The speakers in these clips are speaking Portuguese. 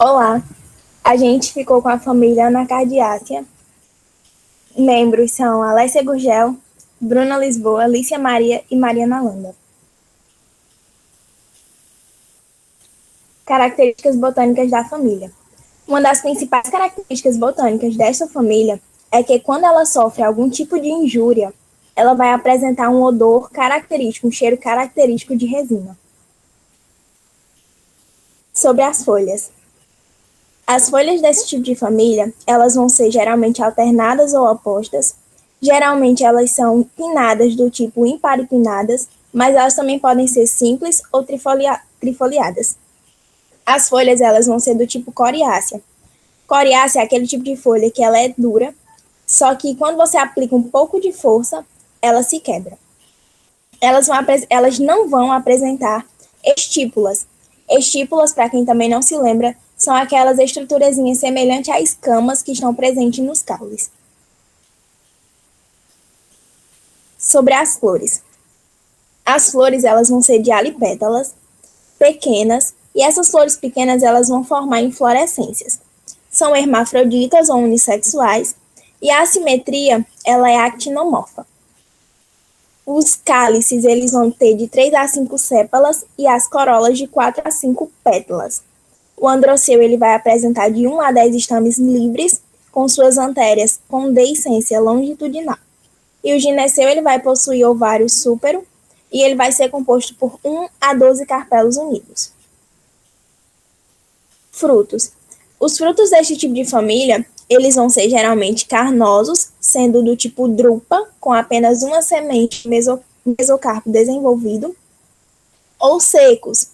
Olá, a gente ficou com a família anacardiácea. Membros são Alessia Gurgel, Bruna Lisboa, Lícia Maria e Mariana Landa. Características botânicas da família. Uma das principais características botânicas desta família é que quando ela sofre algum tipo de injúria, ela vai apresentar um odor característico, um cheiro característico de resina. Sobre as folhas. As folhas desse tipo de família, elas vão ser geralmente alternadas ou opostas. Geralmente elas são pinnadas do tipo imparipinnadas, mas elas também podem ser simples ou trifoliadas. As folhas elas vão ser do tipo coriácea. Coriácea é aquele tipo de folha que ela é dura, só que quando você aplica um pouco de força, ela se quebra. Elas não vão apresentar estípulas. Estípulas, para quem também não se lembra, são aquelas estruturazinhas semelhantes a escamas que estão presentes nos caules. Sobre as flores. As flores elas vão ser de alipétalas, pequenas, e essas flores pequenas elas vão formar inflorescências. São hermafroditas ou unissexuais, e a assimetria ela é actinomorfa. Os cálices eles vão ter de 3 a 5 sépalas e as corolas de 4 a 5 pétalas. O androceu ele vai apresentar de 1 a 10 estames livres, com suas antérias com deiscência longitudinal. E o gineceu ele vai possuir ovário súpero e ele vai ser composto por 1 a 12 carpelos unidos. Frutos. Os frutos deste tipo de família, eles vão ser geralmente carnosos, sendo do tipo drupa, com apenas uma semente mesocarpo desenvolvido, ou secos,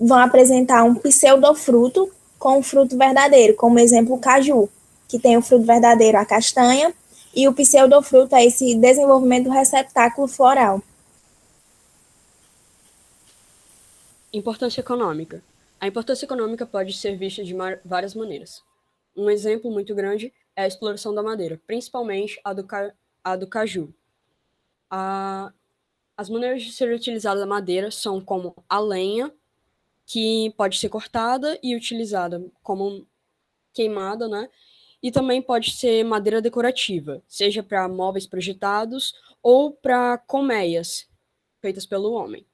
vão apresentar um pseudofruto com o fruto verdadeiro, como exemplo o caju, que tem o fruto verdadeiro, a castanha, e o pseudofruto é esse desenvolvimento do receptáculo floral. Importância econômica. A importância econômica pode ser vista de várias maneiras. Um exemplo muito grande é a exploração da madeira, principalmente a do caju. As maneiras de ser utilizada a madeira são como a lenha, que pode ser cortada e utilizada como queimada, né? E também pode ser madeira decorativa, seja para móveis projetados ou para colmeias feitas pelo homem.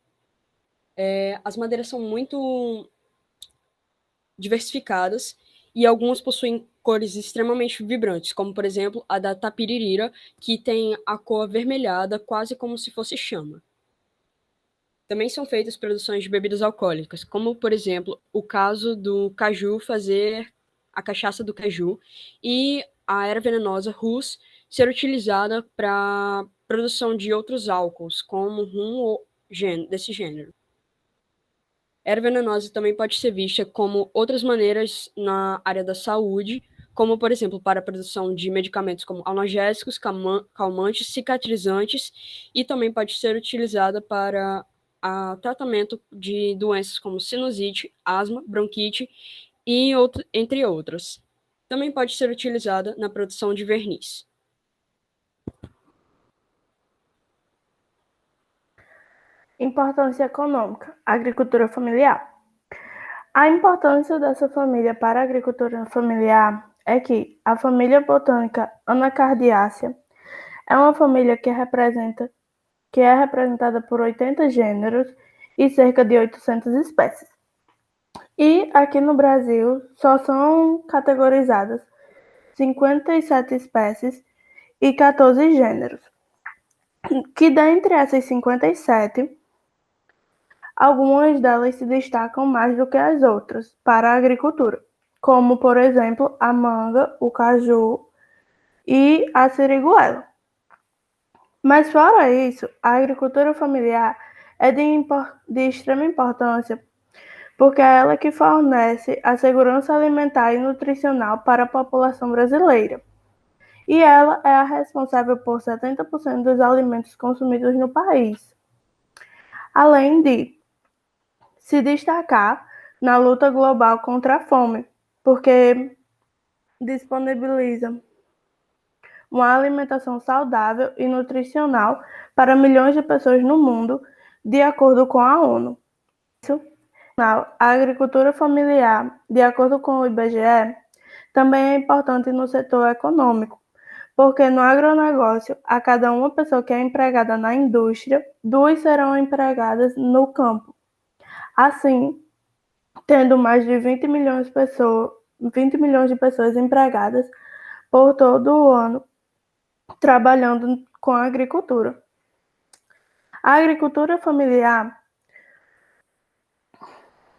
As madeiras são muito diversificadas e algumas possuem cores extremamente vibrantes, como por exemplo a da tapiririra, que tem a cor avermelhada, quase como se fosse chama. Também são feitas produções de bebidas alcoólicas, como por exemplo o caso do caju fazer a cachaça do caju e a erva venenosa Rus ser utilizada para produção de outros álcools, como rum ou desse gênero. Erva venenosa também pode ser vista como outras maneiras na área da saúde, como, por exemplo, para a produção de medicamentos como analgésicos, calmantes, cicatrizantes, e também pode ser utilizada para tratamento de doenças como sinusite, asma, bronquite, entre outras. Também pode ser utilizada na produção de verniz. Importância econômica, agricultura familiar. A importância dessa família para a agricultura familiar é que a família botânica Anacardiácea é uma família que é representada por 80 gêneros e cerca de 800 espécies. E aqui no Brasil só são categorizadas 57 espécies e 14 gêneros, que dentre essas 57, algumas delas se destacam mais do que as outras para a agricultura, como, por exemplo, a manga, o caju e a siriguela. Mas, fora isso, a agricultura familiar é de extrema importância porque é ela que fornece a segurança alimentar e nutricional para a população brasileira. E ela é a responsável por 70% dos alimentos consumidos no país. Além de se destacar na luta global contra a fome, porque disponibiliza uma alimentação saudável e nutricional para milhões de pessoas no mundo, de acordo com a ONU. Isso A agricultura familiar, de acordo com o IBGE, também é importante no setor econômico, porque no agronegócio, a cada uma pessoa que é empregada na indústria, 2 serão empregadas no campo. Assim, tendo mais de 20 milhões de pessoas empregadas por todo o ano, trabalhando com a agricultura. A agricultura familiar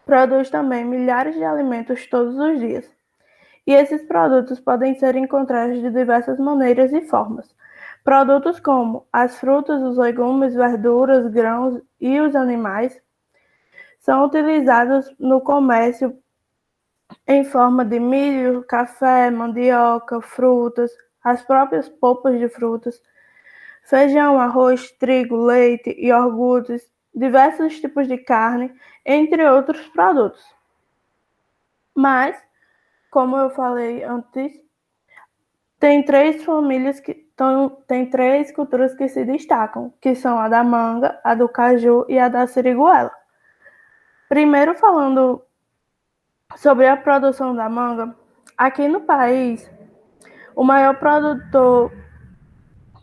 produz também milhares de alimentos todos os dias. E esses produtos podem ser encontrados de diversas maneiras e formas. Produtos como as frutas, os legumes, verduras, grãos e os animais são utilizados no comércio em forma de milho, café, mandioca, frutas, as próprias polpas de frutas, feijão, arroz, trigo, leite, iogurtes, diversos tipos de carne, entre outros produtos. Mas, como eu falei antes, tem 3 culturas que se destacam, que são a da manga, a do caju e a da siriguela. Primeiro, falando sobre a produção da manga, aqui no país, o maior produtor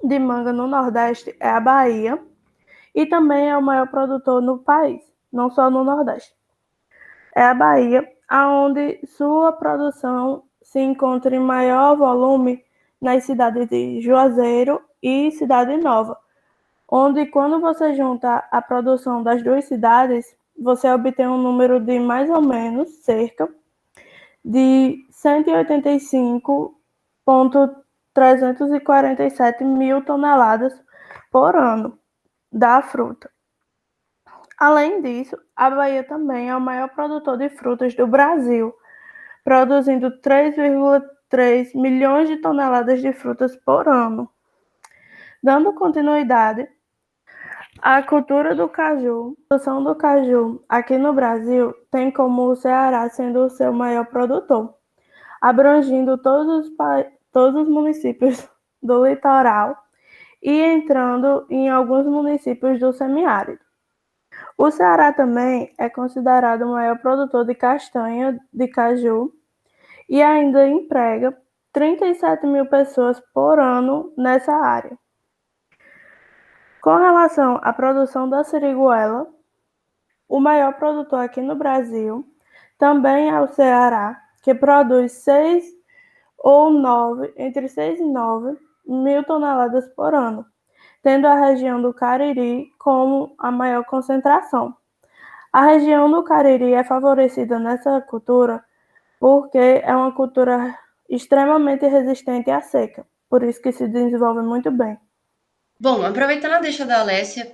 de manga no Nordeste é a Bahia e também é o maior produtor no país, não só no Nordeste. É a Bahia, onde sua produção se encontra em maior volume nas cidades de Juazeiro e Cidade Nova, onde quando você junta a produção das 2 cidades, você obtém um número de mais ou menos cerca de 185,347 mil toneladas por ano da fruta. Além disso, a Bahia também é o maior produtor de frutas do Brasil, produzindo 3,3 milhões de toneladas de frutas por ano. Dando continuidade à cultura do caju, a produção do caju aqui no Brasil tem como o Ceará sendo o seu maior produtor, abrangindo todos os municípios do litoral e entrando em alguns municípios do semiárido. O Ceará também é considerado o maior produtor de castanha de caju e ainda emprega 37 mil pessoas por ano nessa área. Com relação à produção da siriguela, o maior produtor aqui no Brasil também é o Ceará, que produz entre 6 e 9 mil toneladas por ano, tendo a região do Cariri como a maior concentração. A região do Cariri é favorecida nessa cultura porque é uma cultura extremamente resistente à seca, por isso que se desenvolve muito bem. Bom, aproveitando a deixa da Alessia,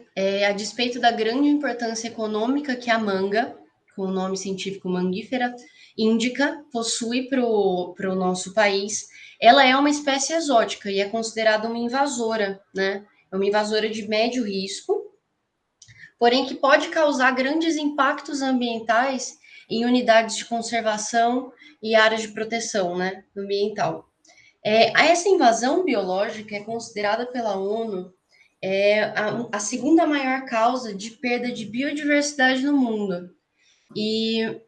a despeito da grande importância econômica que a manga, com o nome científico Mangifera índica, possui para o nosso país, ela é uma espécie exótica e é considerada uma invasora, né? É uma invasora de médio risco, porém que pode causar grandes impactos ambientais em unidades de conservação e áreas de proteção, né, ambiental. Essa invasão biológica é considerada pela ONU a segunda maior causa de perda de biodiversidade no mundo. E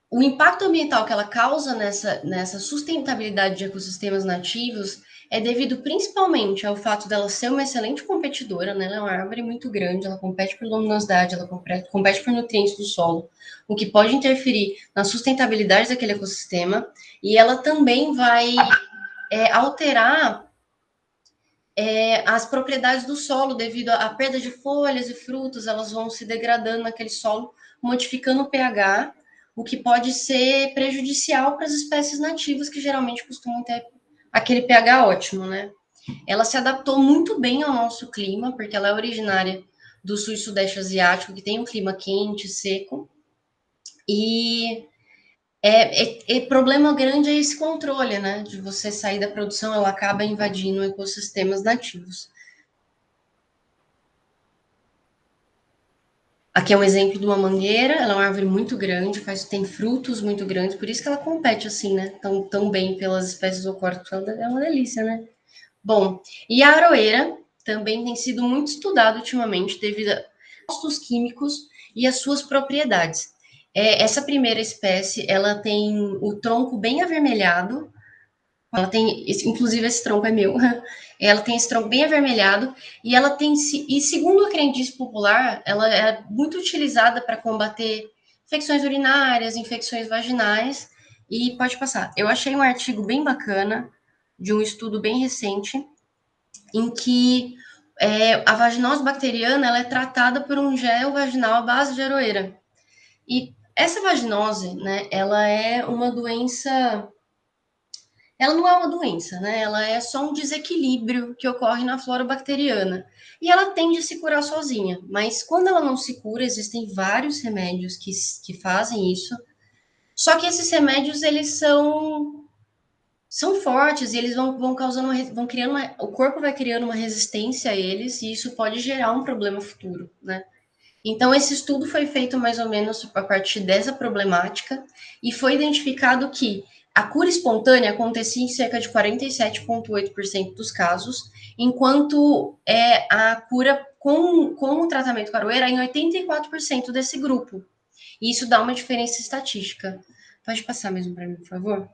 o impacto ambiental que ela causa nessa sustentabilidade de ecossistemas nativos é devido principalmente ao fato dela ser uma excelente competidora, né? Ela é uma árvore muito grande, ela compete por luminosidade, ela compete por nutrientes do solo, o que pode interferir na sustentabilidade daquele ecossistema, e ela também vai alterar as propriedades do solo devido à perda de folhas e frutos, elas vão se degradando naquele solo, modificando o pH, o que pode ser prejudicial para as espécies nativas que geralmente costumam ter aquele pH ótimo, né? Ela se adaptou muito bem ao nosso clima, porque ela é originária do sul e sudeste asiático, que tem um clima quente, seco, e problema grande é esse controle, né? De você sair da produção, ela acaba invadindo ecossistemas nativos. Aqui é um exemplo de uma mangueira, ela é uma árvore muito grande, tem frutos muito grandes, por isso que ela compete assim, né? Tão bem pelas espécies autóctones, é uma delícia, né? Bom, e a aroeira também tem sido muito estudada ultimamente devido a compostos químicos e as suas propriedades. Essa primeira espécie, ela tem o tronco bem avermelhado, ela tem, inclusive esse tronco é meu, ela tem esse tronco bem avermelhado, e ela tem, e segundo a crendice popular, ela é muito utilizada para combater infecções urinárias, infecções vaginais, e pode passar. Eu achei um artigo bem bacana, de um estudo bem recente, em que a vaginose bacteriana ela é tratada por um gel vaginal à base de aroeira. E essa vaginose, né, ela é uma doença. Ela não é uma doença, né? Ela é só um desequilíbrio que ocorre na flora bacteriana. E ela tende a se curar sozinha. Mas quando ela não se cura, existem vários remédios que fazem isso. Só que esses remédios, eles são fortes e eles vão causando, vão criando o corpo vai criando uma resistência a eles e isso pode gerar um problema futuro, né? Então, esse estudo foi feito mais ou menos a partir dessa problemática e foi identificado que a cura espontânea acontecia em cerca de 47,8% dos casos, enquanto a cura com o tratamento caroeira em 84% desse grupo. E isso dá uma diferença estatística. Pode passar mesmo para mim, por favor?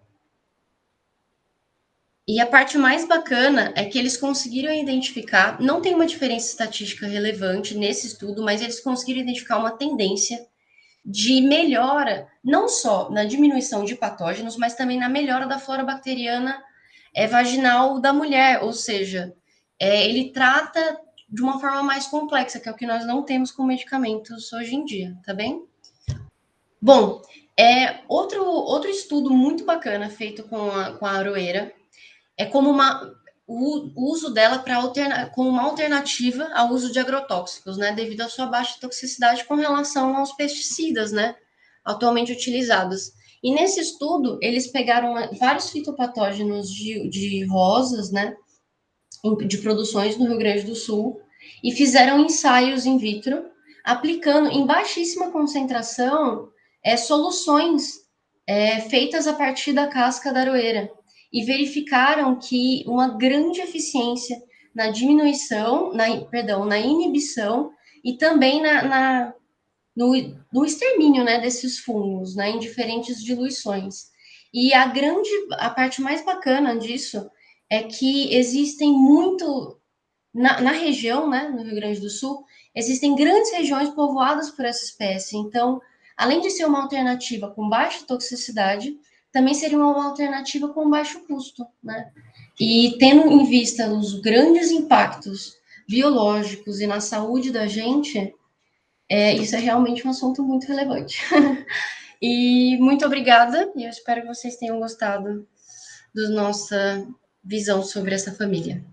E a parte mais bacana é que eles conseguiram identificar, não tem uma diferença estatística relevante nesse estudo, mas eles conseguiram identificar uma tendência de melhora, não só na diminuição de patógenos, mas também na melhora da flora bacteriana vaginal da mulher, ou seja, ele trata de uma forma mais complexa, que é o que nós não temos com medicamentos hoje em dia, tá bem? Bom, outro estudo muito bacana feito com a aroeira é como o uso dela como uma alternativa ao uso de agrotóxicos, né, devido à sua baixa toxicidade com relação aos pesticidas, né, atualmente utilizados. E nesse estudo, eles pegaram vários fitopatógenos de rosas, né, de produções no Rio Grande do Sul, e fizeram ensaios in vitro, aplicando em baixíssima concentração soluções feitas a partir da casca da aroeira, e verificaram que uma grande eficiência na diminuição, na inibição e também no extermínio, né, desses fungos, né, em diferentes diluições. E a parte mais bacana disso é que existem na região, né, no Rio Grande do Sul, existem grandes regiões povoadas por essa espécie. Então, além de ser uma alternativa com baixa toxicidade, também seria uma alternativa com baixo custo, né? E tendo em vista os grandes impactos biológicos e na saúde da gente, isso é realmente um assunto muito relevante. E muito obrigada, e eu espero que vocês tenham gostado da nossa visão sobre essa família.